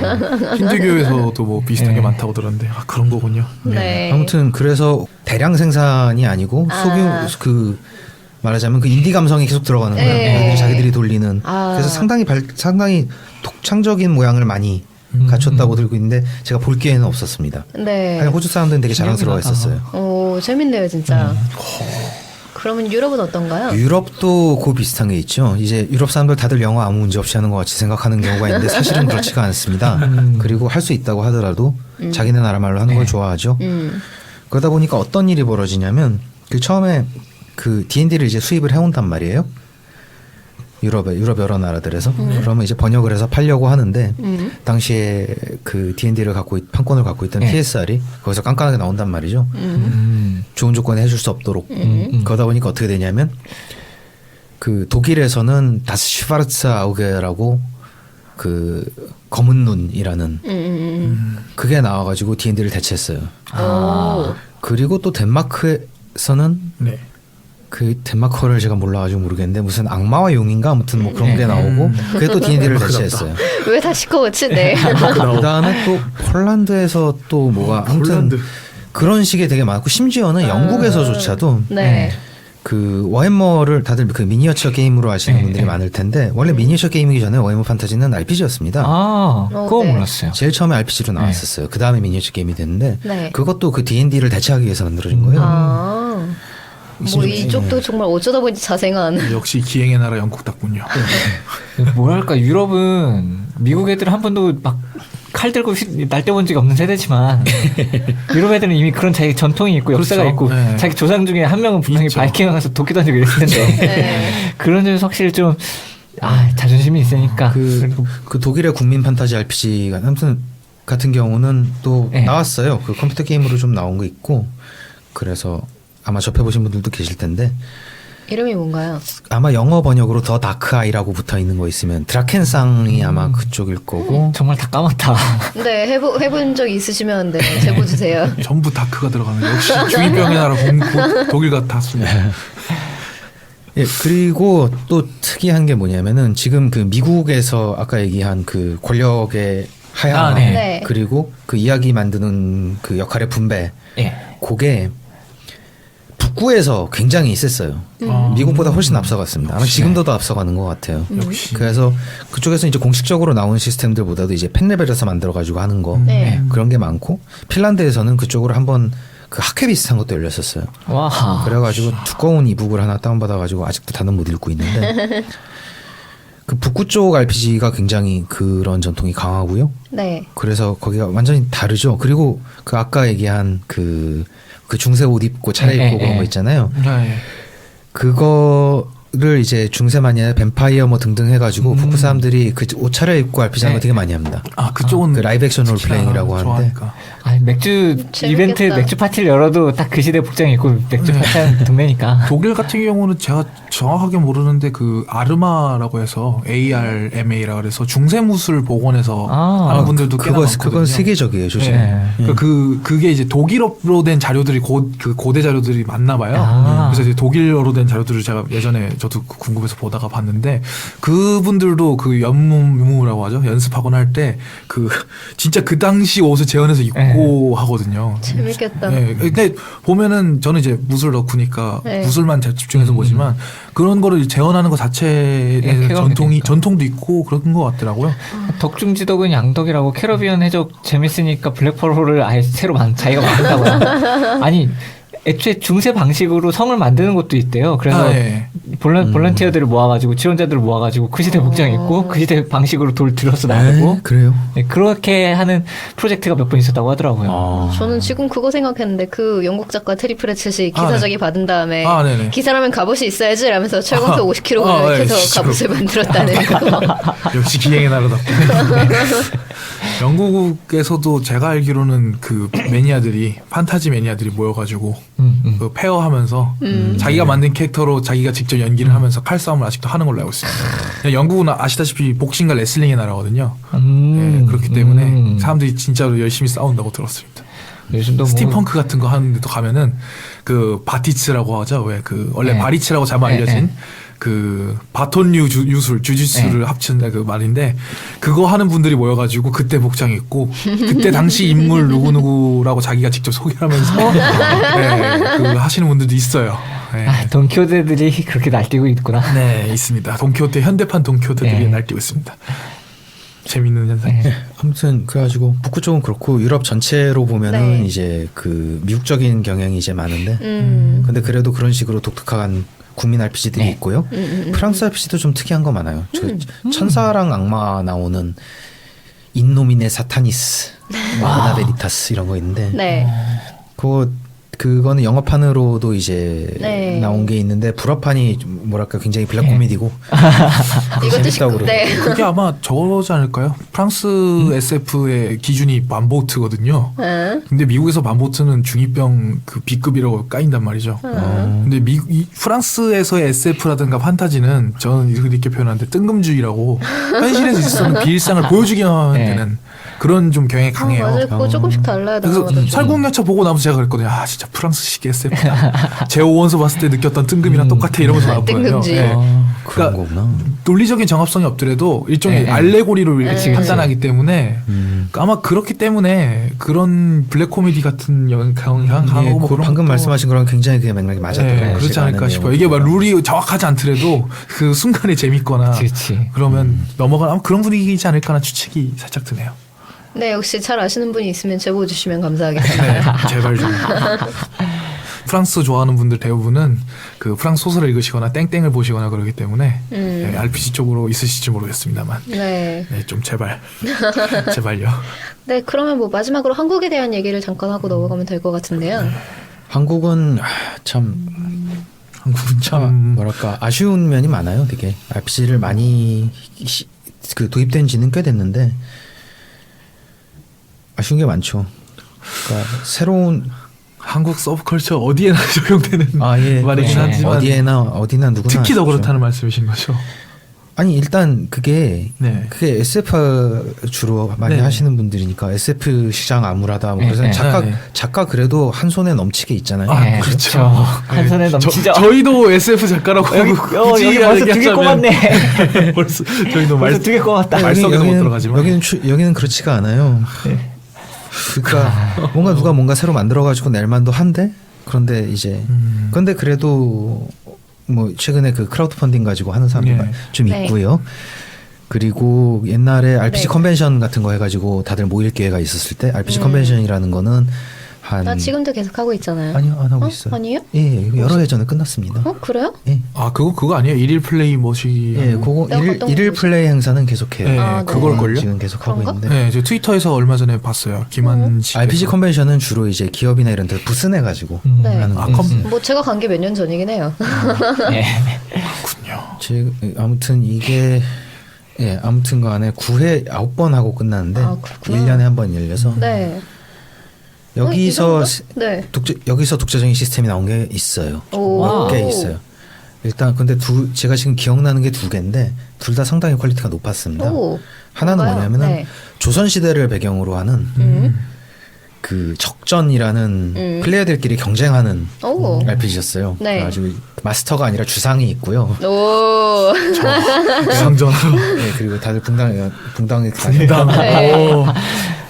힌두교에서도 뭐 비슷한 게 네. 많다고 들었는데 그런 거군요. 네. 아무튼 그래서 대량 생산이 아니고 그 말하자면 그 인디 감성이 계속 들어가는 거예요. 네. 얘네들이 자기들이 돌리는. 아. 그래서 상당히 독창적인 모양을 많이 갖췄다고 들고 있는데 제가 볼 기회는 없었습니다. 네. 하여간 호주 사람들은 되게 자랑스러워했었어요. 오, 재밌네요, 진짜. 그러면 유럽은 어떤가요? 유럽도 그 비슷한 게 있죠. 이제 유럽 사람들 다들 영어 아무 문제 없이 하는 것 같이 생각하는 경우가 있는데 사실은 그렇지가 않습니다. 그리고 할 수 있다고 하더라도 자기네 나라 말로 하는 걸 좋아하죠. 그러다 보니까 어떤 일이 벌어지냐면 그 처음에 그 D&D를 이제 수입을 해온단 말이에요. 유럽 여러 나라들에서 그러면 이제 번역을 해서 팔려고 하는데 당시에 그 D&D를 판권을 갖고 있던 PSR이 거기서 깐깐하게 나온단 말이죠. 좋은 조건에 해줄 수 없도록. 그러다 보니까 어떻게 되냐면 그 독일에서는 다스 슈바르츠 아우게라고 그 검은 눈이라는 그게 나와가지고 D&D를 대체했어요. 그리고 또 덴마크에서는 네. 그 덴마크어를 제가 몰라가지고 모르겠는데 무슨 악마와 용인가 아무튼 뭐 그런 게 나오고 그게 또 D&D를 대체했어요. 왜 다 시커멓지? 네. 그 다음에 또 폴란드에서 또 뭐가 아무튼 폴란드. 그런 식의 되게 많고 심지어는 영국에서조차도 네. 그 워햄머를 다들 그 미니어처 게임으로 아시는 분들이 많을 텐데 원래 미니어처 게임이기 전에 워햄머 판타지는 RPG였습니다. 그거 네. 몰랐어요. 제일 처음에 RPG로 나왔었어요. 그 다음에 미니어처 게임이 됐는데 네. 그것도 그 D&D를 대체하기 위해서 만들어진 거예요. 뭐 이쪽도 정말 어쩌다 보니 자생한. 역시 기행의 나라 영국 답군요. 뭐랄까 유럽은 미국 애들 한 번도 막 칼 들고 날뛰어본 적이 없는 세대지만 유럽 애들은 이미 그런 자기 전통이 있고 역사가 그렇죠. 있고 네. 자기 조상 중에 한 명은 분명히 있죠. 바이킹 가서 도끼 던지고 이랬을 텐데 네. 그런 점에서 확실히 좀 자존심이 있으니까 그 독일의 국민 판타지 RPG가 아무튼 같은 경우는 또 네. 나왔어요. 그 컴퓨터 게임으로 좀 나온 거 있고 그래서 아마 접해보신 분들도 계실 텐데 이름이 뭔가요? 아마 영어 번역으로 더 다크 아이라고 붙어 있는 거 있으면 드라켄상이 아마 그쪽일 거고 정말 다 까맣다. 네, 해본 적 있으시면 네, 제보 주세요. 전부 다크가 들어가는 역시 중이병의 나라 독일 같았습니다. 예, 그리고 또 특이한 게 뭐냐면은 지금 그 미국에서 아까 얘기한 그 권력의 하향 네. 네. 그리고 그 이야기 만드는 그 역할의 분배 예. 그게 북구에서 굉장히 있었어요. 미국보다 훨씬 앞서갔습니다. 아마 지금도 더 앞서가는 것 같아요. 역시. 그래서 그쪽에서 이제 공식적으로 나온 시스템들보다도 이제 펜 레벨에서 만들어가지고 하는 거 네. 그런 게 많고 핀란드에서는 그쪽으로 한번 그 학회 비슷한 것도 열렸었어요. 와. 그래가지고 두꺼운 이북을 하나 다운받아가지고 아직도 다는 못 읽고 있는데 그 북구 쪽 RPG가 굉장히 그런 전통이 강하고요. 네. 그래서 거기가 완전히 다르죠. 그리고 그 아까 얘기한 그 중세 옷 입고 차려입고 그런 거 있잖아요. 네. 그거를 이제 중세만이 아니라 뱀파이어 뭐 등등 해가지고 북구 사람들이 그 옷 차려입고 RPG 하는 거 되게 많이 합니다. 그쪽은 그 라이브 액션 롤플레잉이라고 하는데 좋아하니까. 맥주 재밌겠다. 이벤트 맥주 파티를 열어도 딱 그 시대 복장 입고 맥주 파티하는 동네니까. 독일 같은 경우는 제가 정확하게 모르는데 그 아르마라고 해서 ARMA라 그래서 중세무술 복원해서 하는 분들도 꽤나 많거든요. 그건 세계적이에요, 조심. 네. 그게 이제 독일어로 된 자료들이 고대 자료들이 많나 봐요. 그래서 이제 독일어로 된 자료들을 제가 예전에 저도 궁금해서 보다가 봤는데 그분들도 그 연무라고 하죠. 연습하거나 할 때 그 진짜 그 당시 옷을 재현해서 입고 하거든요. 재밌겠다. 네, 근데 보면은 저는 이제 무술 덕후니까 네. 무술만 집중해서 보지만 그런 거를 재현하는 것 자체에 대해서 쾌감이 되니까. 전통도 있고 그런 것 같더라고요. 덕중지덕은 양덕이라고 캐러비안 해적 재밌으니까 블랙펄호를 아예 새로 자기가 만든다고요. 아니 애초에 중세 방식으로 성을 만드는 것도 있대요. 그래서 예. 볼런티어들을 모아가지고 지원자들을 모아가지고 그 시대 복장 입고 그 시대 방식으로 돌 들어서 나르고 그래요? 네, 그렇게 하는 프로젝트가 몇 번 있었다고 하더라고요. 아. 저는 지금 그거 생각했는데 그 영국 작가 테리 프레쳇이 기사적이 받은 다음에 네네. 기사라면 갑옷이 있어야지 라면서 철권표 50kg 네, 이렇게 해서 갑옷을 만들었다는 거. 역시 기행의 나라답고. 영국에서도 제가 알기로는 그 매니아들이 판타지 매니아들이 모여가지고 그 페어하면서 자기가 만든 캐릭터로 자기가 직접 연기를 하면서 칼싸움을 아직도 하는 걸로 알고 있습니다. 영국은 아시다시피 복싱과 레슬링의 나라거든요. 네, 그렇기 때문에 사람들이 진짜로 열심히 싸운다고 들었습니다. 요즘도 스팀펑크 같은 거 하는 데도 가면은 그 바티츠라고 하죠. 왜 그 원래 네. 바리츠라고 잘못 네, 알려진 네. 그 바톤류 유술 주짓수를 합친 그 말인데 그거 하는 분들이 모여가지고 그때 복장 입고 그때 당시 인물 누구누구라고 자기가 직접 소개하면서 네, 그 하시는 분들도 있어요. 네. 아, 돈키호테들이 그렇게 날뛰고 있구나. 네, 있습니다. 돈키호테 현대판 돈키호테들이 네. 날뛰고 있습니다. 재밌는 현상. 네. 아무튼 그래가지고 북구 쪽은 그렇고 유럽 전체로 보면은 네. 이제 그 미국적인 경향이 이제 많은데 근데 그래도 그런 식으로 독특한 국민 RPG들이 네. 있고요. 프랑스 RPG도 좀 특이한 거 많아요. 천사랑 악마 나오는 인노미네 사타니스, 마그나베리타스 이런 거 있는데 네. 그거는 영어판으로도 이제 네. 나온 게 있는데 불어판이 좀 뭐랄까 굉장히 블랙 코미디고 이것도 재밌다고 그러고. 네. 그게 아마 저거지 않을까요? 프랑스 SF의 기준이 만보트거든요. 근데 미국에서 만보트는 중2병 그 B급이라고 까인단 말이죠. 근데 프랑스에서의 SF라든가 판타지는 저는 이렇게 표현하는데 뜬금주의라고 현실에서 있었는 비일상을 보여주기만 네. 되는 그런 좀 경향이 강해요. 맞아요. 그거 조금씩 달라요. 그래서 나라마다 좀. 살국열차 보고 나면서 제가 그랬거든요. 아 진짜 프랑스식 SF다. 제오원소 봤을 때 느꼈던 뜬금이랑 똑같아 이러면서 나왔거든요. 뜬금지. 네. 그런 그러니까 거구나. 논리적인 정합성이 없더라도 일종의 네. 알레고리로 그치, 판단하기 때문에 아마 그렇기 때문에 그런 블랙 코미디 같은 영향하고 예, 뭐 그 그런 방금 것도 말씀하신 거랑 굉장히 그 맥락이 맞았더라고요. 네, 그렇지 제가 않을까 아는 싶어요. 이게 막 룰이 정확하지 않더라도 그 순간에 재밌거나 그치. 그러면 넘어가는 아마 그런 분위기이지 않을까라는 추측이 살짝 드네요. 네, 역시 잘 아시는 분이 있으면 제보 주시면 감사하겠습니다. 네, 제발 좀. 프랑스 좋아하는 분들 대부분은 그 프랑스 소설을 읽으시거나 땡땡을 보시거나 그러기 때문에 네, RPG 쪽으로 있으실지 모르겠습니다만 네. 네, 좀 제발 제발요. 네, 그러면 뭐 마지막으로 한국에 대한 얘기를 잠깐 하고 넘어가면 될 것 같은데요. 한국은 참 한국은 참 뭐랄까 아쉬운 면이 많아요. 되게 RPG를 많이 그 도입된 지는 꽤 됐는데 아쉬운 게 많죠. 그러니까 새로운 한국 서브컬처 어디에나 적용되는 예, 말이긴 그렇죠. 하지만 어디나 누구나 특히 더 아쉽죠. 그렇다는 말씀이신 거죠. 아니 일단 그게 네. SF 주로 많이 네. 하시는 분들이니까 SF 시장 암울하다. 뭐 그래서 네. 네. 작가 그래도 한 손에 넘치게 있잖아요. 네, 그렇죠. 한 손에 넘치죠. 저희도 SF 작가라고 여기 굳이 벌써 두 개 얘기하자면 꼽았네. 벌써 저희도 벌써 두 개 꼽았다. 말석에도 못 들어가지만 여기는 그렇지가 않아요. 네. 그러니까 뭔가 누가 뭔가 새로 만들어가지고 낼 만도 한데 그런데 이제 그런데 그래도 뭐 최근에 그 크라우드 펀딩 가지고 하는 사람들 네. 좀 네. 있고요. 그리고 옛날에 RPG 네. 컨벤션 같은 거 해가지고 다들 모일 기회가 있었을 때 RPG 컨벤션이라는 거는 한 나 지금도 계속 하고 있잖아요. 아니요 안 하고 있어요. 아니에요? 예, 이거 여러 해 전에 끝났습니다. 그래요? 예, 아 그거 아니에요? 일일 플레이 뭐시? 예, 그거 내가 봤던 일일 거지. 플레이 행사는 계속해요. 네, 아, 네. 그걸걸요? 지금 계속 하고 그런가? 있는데. 네, 저 트위터에서 얼마 전에 봤어요. 김한식 RPG 컨벤션은 주로 이제 기업이나 이런 데 부스 내 가지고 네. 하는 아, 거. 컴- 뭐 제가 간 게 몇 년 전이긴 해요. 네. 군요. 아무튼 이게 아무튼 간에 9회 9번 하고 끝났는데 아, 그렇구나. 1년에 한 번 열려서 네. 여기서 네. 여기서 독자적인 시스템이 나온 게 있어요. 오. 몇 개 있어요. 일단 근데 제가 지금 기억나는 게 두 개인데 둘 다 상당히 퀄리티가 높았습니다. 오. 하나는 뭔가요? 뭐냐면은 네. 조선 시대를 배경으로 하는 그 적전이라는 플레이어들끼리 경쟁하는 오. RPG였어요. 네. 그래가지고 마스터가 아니라 주상이 있고요. 오. 상전. 네, 그리고 다들 붕당에 분당. 네. 오.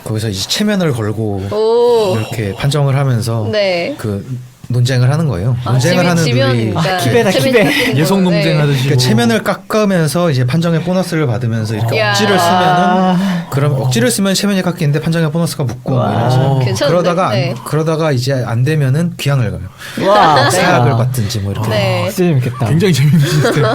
거기서 이제 체면을 걸고 오. 이렇게 판정을 하면서 네. 그 논쟁을 하는 거예요. 아, 논쟁을 하는 룰이 키베다, 키베. 예속 논쟁하듯이. 그러니까 체면을 깎으면서 이제 판정의 보너스를 받으면서 이렇게 야. 억지를 쓰면은 그럼 억지를 쓰면 체면이 깎이는데 판정의 보너스가 붙고 뭐 이런 식으로. 괜찮은데? 그러다가 네. 그러다가 이제 안 되면은 귀향을 가요. 와, 사약을 받든지 뭐 이렇게. 네. 진짜 재밌겠다. 굉장히 재밌는 시스템.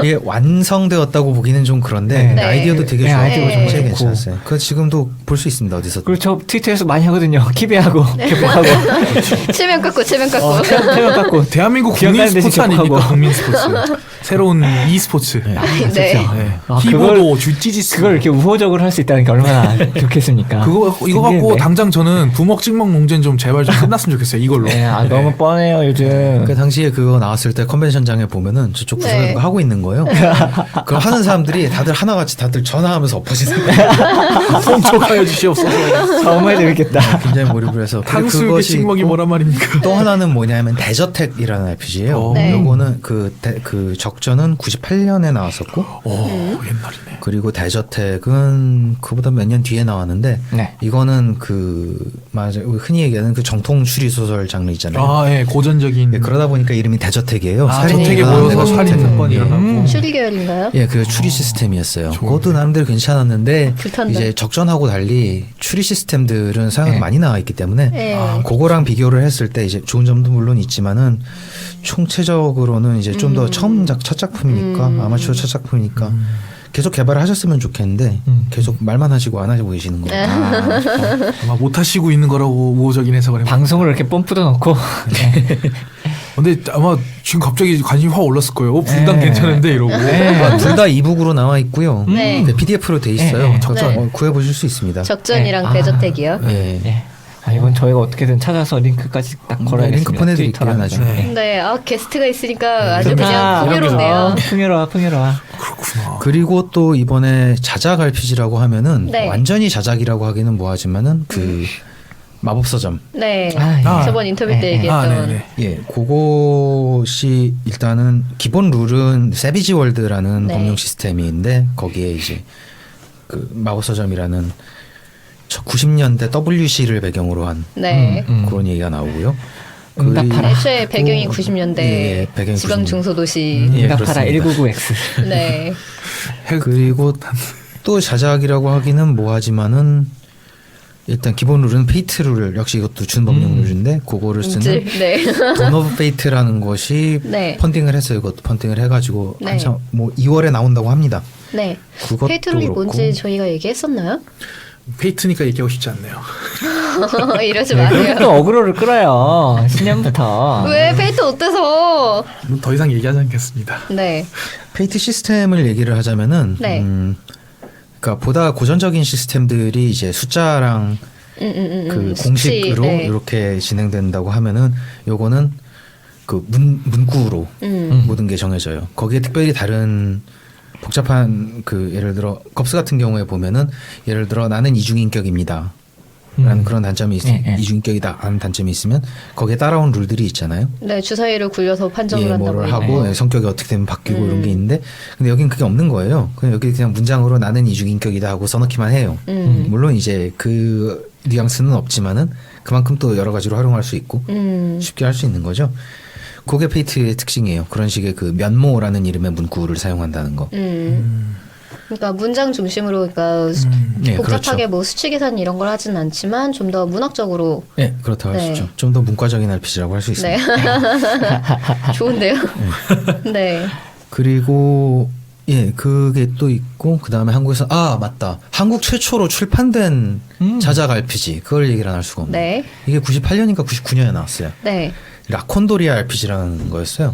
이게 완성되었다고 보기는 좀 그런데 네. 아이디어도 되게 네, 좋고 아이디어가 좀 굉장히 좋고. 괜찮았어요. 그 지금도 볼 수 있습니다 어디서. 그리고 저 트위터에서 많이 하거든요. 키베하고 겹하고 체면 깎고 체면 깎고. 태명 갖고 대한민국 국민 기억나는 데 스포츠 직접하고. 아닙니까? 국민 스포츠. 새로운 e스포츠. 네. 네. 아, 키보드 주찌지스. 그걸 이렇게 우호적으로 할 수 있다는 게 얼마나 좋겠습니까? 이거 갖고 신기한데? 당장 저는 부먹 찍먹 논쟁 좀 제발 좀 끝났으면 좋겠어요. 이걸로. 네, 아, 너무 뻔해요 요즘. 그 당시에 그거 나왔을 때 컨벤션장에 보면은 저쪽 구석에 네. 그거 하고 있는 거예요. 그럼 하는 사람들이 다들 하나같이 다들 전화하면서 엎어지는 거예요. 훔쳐가여 주시옵소서. 정말 재밌겠다. 굉장히 몰입을 해서. 그리고 탕수육의 그것이 찍먹이 있고 뭐란 말입니까? 또 하나는 뭐냐면 데저텍이라는 RPG예요. 네. 요거는 그 적전은 98년에 나왔었고 오, 옛날이네. 그리고 데저텍은 그보다 몇 년 뒤에 나왔는데 네. 이거는 맞아 흔히 얘기하는 그 정통 추리 소설 장르 있잖아요. 아, 예, 고전적인. 예, 그러다 보니까 이름이 데저텍이에요. 아, 살인이 저택에 일어나는 모여서 데저텍. 살인 사건이 일어나고. 추리 계열인가요? 예, 그 추리 시스템이었어요. 그것도 나름대로 괜찮았는데 불탄다. 이제 적전하고 달리 추리 시스템들은 사용이 네. 많이 나와 있기 때문에 네. 그거랑 비교를 했을 때 이제 좋은 점도 물론 있지만은 총체적으로는 이제 좀 더 첫 작품이니까 아마추어 첫 작품이니까 계속 개발을 하셨으면 좋겠는데 계속 말만 하시고 안 하시고 계시는 거예요. 아마 못 하시고 있는 거라고 우호적인 해석을 해봐. 방송을 이렇게 뽐뿌려 놓고 근데 아마 지금 갑자기 관심이 확 올랐을 거예요. 분당 네. 괜찮은데 이러고. 둘 다 이북으로 나와 있고요. 네. PDF로 돼 있어요. 네. 네. 구해 보실 수 있습니다. 적전이랑 네. 아. 데저텍이요. 네. 예. 아, 이건 저희가 어떻게든 찾아서 링크까지 딱 걸어야겠습니다. 링크 보내드릴게요, 트위터랑. 나중에. 네. 네, 아 게스트가 있으니까 아주 이렇게 그냥 풍요롭네요. 풍요로워, 풍요로워. 그렇구나. 그리고 또 이번에 자작 RPG라고 하면은 네. 완전히 자작이라고 하기는 뭐하지만은 그 마법서점. 네, 아, 저번 인터뷰 때 네. 얘기했던. 아, 네네. 예, 그것이 일단은 기본 룰은 세비지 월드라는 네. 법령 시스템인데 거기에 이제 그 마법서점이라는 90년대 WC를 배경으로 한 네. 그런 얘기가 나오고요. 응답하라. 애초에 배경이 90년대 예, 배경이 지방 90년대. 중소도시. 예, 응답하라 그렇습니다. 199X. 네. 그리고 또 자작이라고 하기는 뭐하지만은 일단 기본 룰은 페이트 룰 역시 이것도 준법령 룰인데 그거를 쓰는 네. 돈 오브 페이트라는 것이 네. 펀딩을 했어요. 이것도 펀딩을 해가지고 네. 한참 뭐 2월에 나온다고 합니다. 네. 그것도 페이트롤이 그렇고. 뭔지 저희가 얘기했었나요? 페이트니까 얘기하고 싶지 않네요. 이러지 네, 마세요. 그럼 또 어그로를 끌어요. 신년부터. 왜 페이트 어때서? 더 이상 얘기하지 않겠습니다. 네. 페이트 시스템을 얘기를 하자면은 네. 그러니까 보다 고전적인 시스템들이 이제 숫자랑 그 수치, 공식으로 네. 이렇게 진행된다고 하면은 요거는 그 문구로 모든 게 정해져요. 거기에 특별히 다른 복잡한 그 예를 들어 겁스 같은 경우에 보면은 예를 들어 나는 이중인격입니다. 라는 그런 단점이 이중인격이다 하는 단점이 있으면 거기에 따라온 룰들이 있잖아요. 네, 주사위를 굴려서 판정을 예, 한다고. 뭐를 하고 성격이 어떻게 되면 바뀌고 이런 게 있는데 근데 여긴 그게 없는 거예요. 그냥 여기 그냥 문장으로 나는 이중인격이다 하고 써놓기만 해요. 물론 이제 그 뉘앙스는 없지만은 그만큼 또 여러 가지로 활용할 수 있고 쉽게 할 수 있는 거죠. 그게 페이트의 특징이에요. 그런 식의 그 면모라는 이름의 문구를 사용한다는 거. 그러니까 문장 중심으로 그러니까 예, 복잡하게 그렇죠. 뭐 수치 계산 이런 걸 하진 않지만 좀 더 문학적으로. 네, 그렇다고 할 수 네. 있죠. 좀 더 문과적인 RPG라고 할 수 네. 있습니다. 좋은데요. 네. 그리고 예, 그게 또 있고 그다음에 한국에서 맞다. 한국 최초로 출판된 자작 RPG 그걸 얘기를 안 할 수가 없네요. 네. 이게 98년인가 99년에 나왔어요. 네. 라콘도리아 RPG라는 거였어요.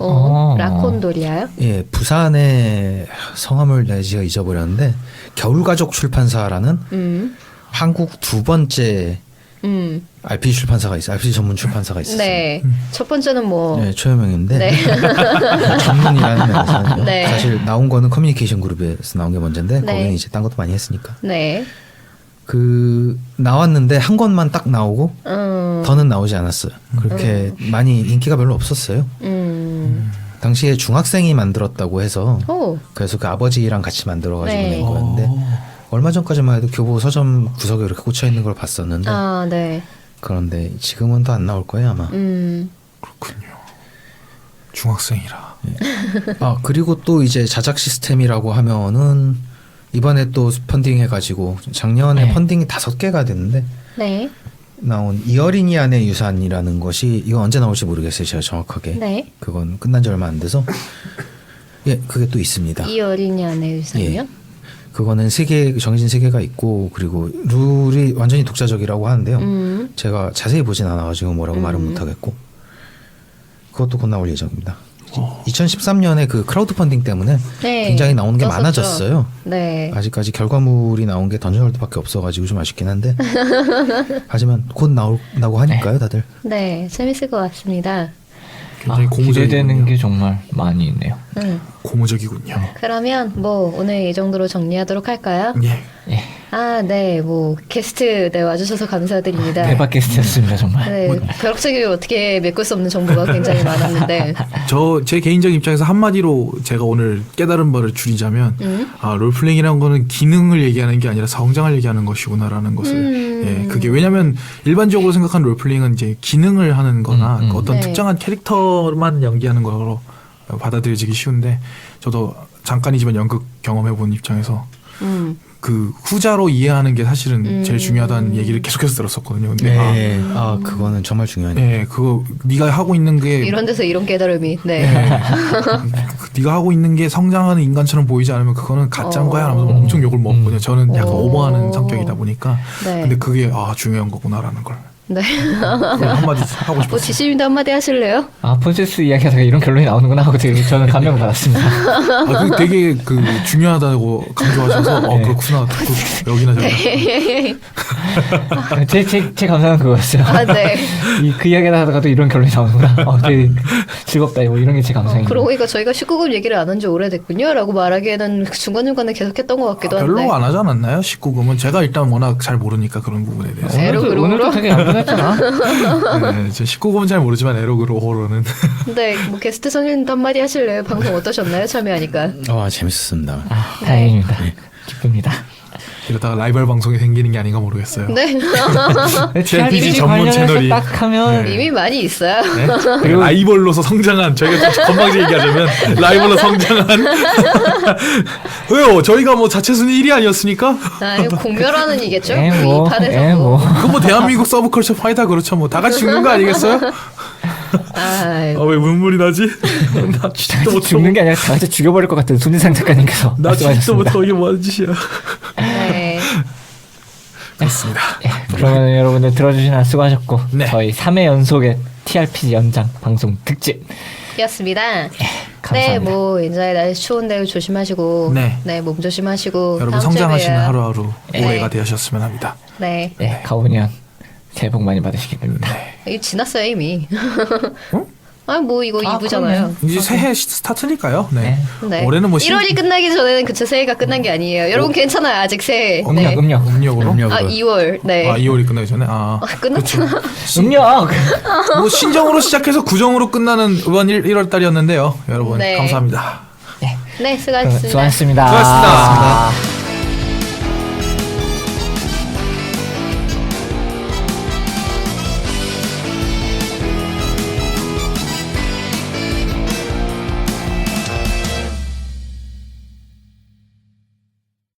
라콘도리아요? 예, 부산의 성함을 제가 잊어버렸는데 겨울가족 출판사라는 한국 두 번째 RPG 출판사가 있어요. RPG 전문 출판사가 있었어요. 네. 첫 번째는 뭐. 네, 최여명인데 네. 전문이라는 데서 네. 사실 나온 거는 커뮤니케이션 그룹에서 나온 게 먼저인데 네. 거기는 이제 딴 것도 많이 했으니까. 네. 그 나왔는데 한 권만 딱 나오고 더는 나오지 않았어요. 그렇게 많이 인기가 별로 없었어요. 당시에 중학생이 만들었다고 해서 오. 그래서 그 아버지랑 같이 만들어가지고 네. 낸 거였는데 얼마 전까지만 해도 교보 서점 구석에 이렇게 꽂혀 있는 걸 봤었는데 아, 네. 그런데 지금은 더 안 나올 거예요 아마. 그렇군요. 중학생이라. 아 그리고 또 이제 자작 시스템이라고 하면은 이번에 또 펀딩 해가지고 작년에 네. 펀딩이 5개가 됐는데 네. 나온 이 어린이 안의 유산이라는 것이 이거 언제 나올지 모르겠어요 제가 정확하게. 네. 그건 끝난 지 얼마 안 돼서 예 그게 또 있습니다. 이 어린이 안의 유산이요? 예. 그거는 정해진 세계가 있고 그리고 룰이 완전히 독자적이라고 하는데요. 제가 자세히 보진 않아가지고 뭐라고 말은 못하겠고 그것도 곧 나올 예정입니다. 2013년에 그 크라우드 펀딩 때문에 네. 굉장히 나오는 게 떴었죠. 많아졌어요. 네. 아직까지 결과물이 나온 게 던전월드밖에 없어가지고 좀 아쉽긴 한데 하지만 곧 나온다고 하니까요 다들. 네, 재밌을 것 같습니다. 굉장히 기대되는 게 고무적이군요. 정말 많이 있네요. 고무적이군요. 그러면 뭐 오늘 이 정도로 정리하도록 할까요? 예. 예. 아, 네, 뭐 게스트 네 와주셔서 감사드립니다. 대박 게스트였습니다 정말. 네, 벼락치기 어떻게 메꿀 수 없는 정보가 굉장히 많았는데. 제 개인적인 입장에서 한마디로 제가 오늘 깨달은 바를 줄이자면 아 롤플레잉이라는 거는 기능을 얘기하는 게 아니라 성장을 얘기하는 것이구나라는 것을 예 그게 왜냐면 일반적으로 생각하는 롤플레잉은 이제 기능을 하는 거나 그 어떤 네. 특정한 캐릭터만 연기하는 거로 받아들여지기 쉬운데 저도 잠깐이지만 연극 경험해 본 입장에서 그 후자로 이해하는 게 사실은 제일 중요하다는 얘기를 계속해서 들었었거든요. 근데 아 그거는 정말 중요하네요. 예, 그거 네가 하고 있는 게 이런 데서 이런 깨달음이. 네. 네가 하고 있는 게 성장하는 인간처럼 보이지 않으면 그거는 가짜인 거야 하면서 엄청 욕을 먹었거든요. 저는 약간 오버하는 성격이다 보니까. 네. 근데 그게 중요한 거구나라는 걸 네. 그걸 한마디 하고 뭐 싶었어요. 지심이도 한마디 하실래요? 아 폰세스 이야기하다가 이런 결론이 나오는구나 하고 되게 저는 감명 받았습니다. 그 되게 그 중요하다고 강조하셔서 네. 그렇구나 듣고 여기나 저기나 제 감상은 그거였어요. 아, 네. 그 이야기 하다가도 이런 결론이 나오는구나. 되게 즐겁다. 뭐 이런 게 제 감상입니다. 그러고 보니까 저희가 19금 얘기를 안 한 지 오래됐군요. 라고 말하기에는 중간중간에 계속했던 것 같기도 한데. 별로 안 하지 않았나요? 19금은 제가 일단 워낙 잘 모르니까 그런 부분에 대해서. 오늘도 되게 얌전했잖아. 네, 저 19금은 잘 모르지만 에로그로 호로는 네, 뭐 게스트 선생님도 한마디 하실래요? 방송 어떠셨나요? 참여하니까. 재밌었습니다. 다행입니다. 기쁩니다. 이러다가 라이벌 방송이 생기는 게 아닌가 모르겠어요. 네. TRPG 전문 채널이. 딱 하면 네. 이미 많이 있어요. 네? 그리고 라이벌로서 성장한 저희가 좀 건방지 얘기하자면 라이벌로 성장한 왜요? 저희가 뭐 자체 순위 1위 아니었습니까? 아, 이거 공멸하는 이겠죠? 뭐, 이 판에서 뭐. 그거 뭐 대한민국 서브컬처 파이다 그렇죠. 뭐 다 같이 죽는 거 아니겠어요? 아, 왜 눈물이 나지? 나 진짜 죽는 게 아니라 다 같이 죽여버릴 것 같은 손희상 작가님께서 나 진짜 말씀하셨습니다. 이게 뭐 하는 짓이야? 네. 그렇습니다. 그러면 여러분들 들어주시나 수고하셨고 네. 저희 3회 연속의 TRPG 연장 방송 특집 였습니다. 감사합니다. 네, 뭐 이제 날씨 추운데 조심하시고, 네. 네, 몸 조심하시고, 여러분 다음 주에 성장하시는 봬요. 하루하루 네. 올해가 되셨으면 합니다. 네, 네, 가오니언 새해 복 많이 받으시기 바랍니다. 이 지났어요 이미. 어? 아, 뭐 이거 2부잖아요. 이제 새해 스타트니까요. 네. 네. 올해는 뭐 1월이 끝나기 전에는 그쵸 새해가 끝난 게 아니에요. 여러분 괜찮아요 아직 새해. 네. 음력 음력으로. 아 2월. 네. 2월이 끝나기 전에. 끝났구나. 음력 뭐 신정으로 시작해서 구정으로 끝나는 이번 1월 달이었는데요. 여러분 네. 감사합니다. 네, 수고하셨습니다. 수고하셨습니다. 수고하셨습니다.